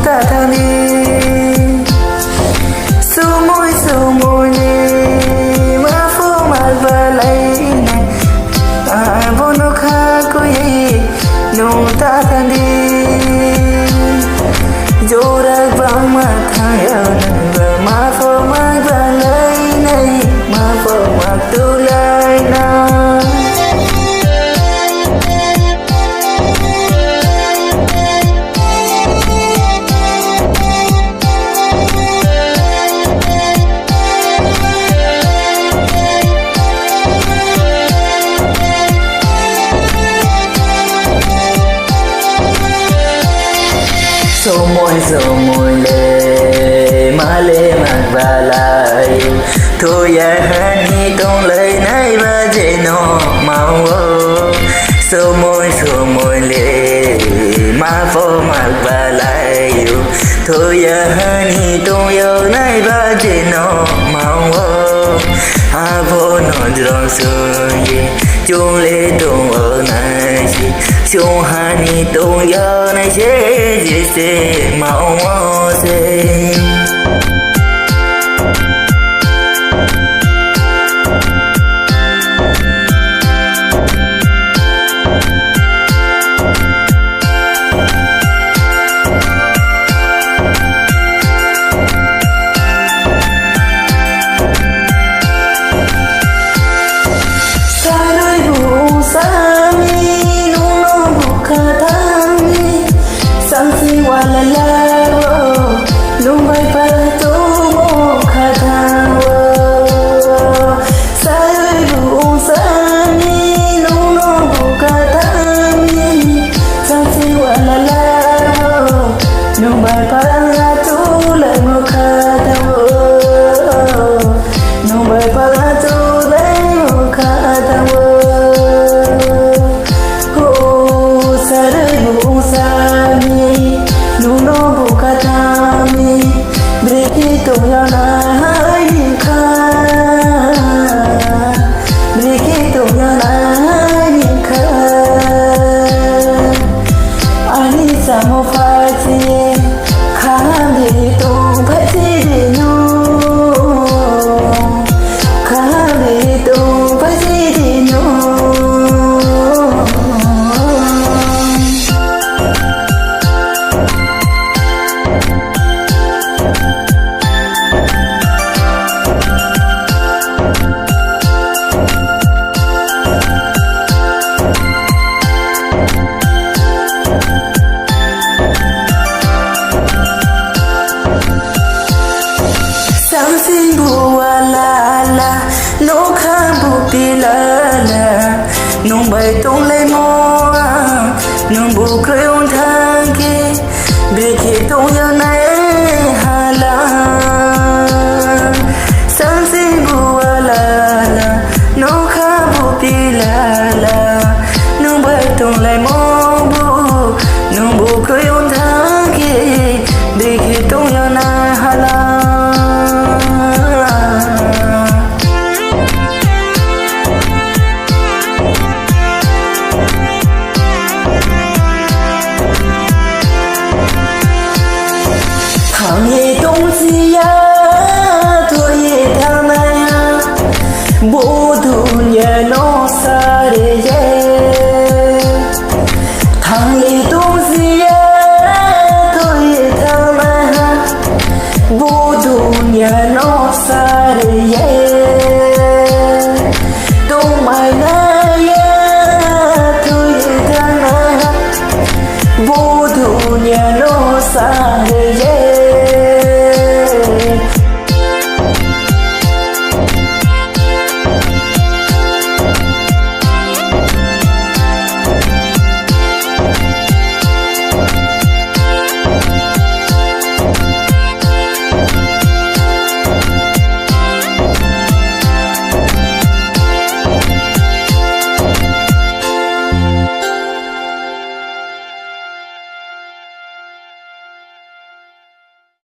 ta ta ni su môi ni ma phu ma ba lai ne a bo no kha ko ye no ta ta ni jo ra ba ma tha ya na ma phu ma ba lai ne ma phu ma tu lai na số môi lệ má lệ mặc và lại thôi ya hani tông lời này và dễ nó màu số môi lệ má phô mặc và lại thôi ya hani tông yêu này và dễ nó màu à vô nó drong sương chung lệ tông ở này chung hani tông yêu này dễ dễ màu dễ nung bay tung lấy mò nung bù khơi ôn thang kia bị khi tung yêu này